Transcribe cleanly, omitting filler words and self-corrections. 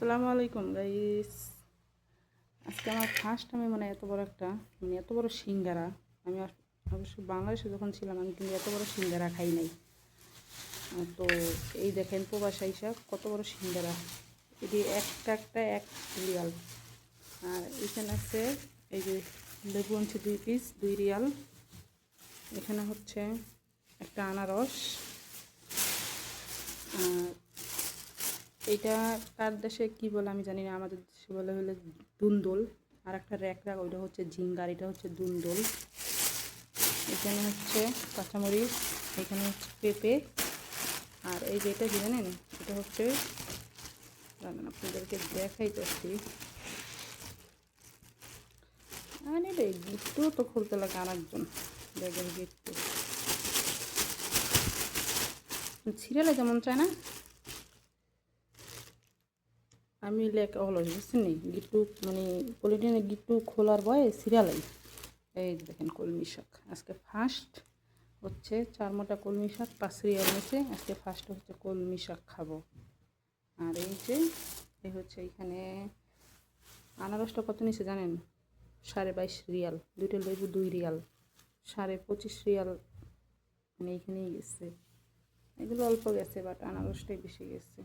আসসালামু আলাইকুম গাইস। আজকে আমার ফার্স্ট আমি এত বড় একটা এত বড় সিঙ্গারা আমি অবশ্য বাংলাদেশে যখন ছিলাম আমি কিন্তু এত বড় সিঙ্গারা খাই নাই। তো এই দেখেন প্রবাসী হিসাব কত বড় সিঙ্গারা, এটি একটা 1 রিয়াল। আর এখানে আছে এই যে লেবু আনছে 2 পিস 2 রিয়াল। এখানে হচ্ছে একটা আনারস। এটা তার দেশে কি বলে আমি জানি না, আমাদের দেশে বলে হলে দুন্দুল। আর একটা র্যাকড়া, ওইটা হচ্ছে ঝিঙ্গার, এটা হচ্ছে দুন্দুল। এখানে হচ্ছে কাঁচামরিচ, এখানে হচ্ছে পেঁপে। আর এই যে এটা কি জানেন, এটা হচ্ছে আপনাদেরকে দেখাইতেছি। আরে রে গিফটও তো খুলতে লাগে আরেকজন ব্যাগের গিফট সিরিয়ালে যেমন চায় না, আমি লেখা হলো বুঝছেন নি গিট্টু পলিটিনের গিট্টু খোলার ভয়ে সিরিয়ালাই। এই দেখেন কলমি শাক আজকে ফার্স্ট হচ্ছে 4 মোটা কলমি শাক 5 রিয়াল নিয়েছে। আজকে ফার্স্ট হচ্ছে কলমি শাক খাবো। আর এই যে এই হচ্ছে এখানে আনারসটা কত নিয়েছে জানেন, 22.5 রিয়াল। 2টা লেবু 2 রিয়াল, 25.5 রিয়াল এইখানেই গেছে। এগুলো অল্প গেছে বাট আনারসটাই বেশি গেছে।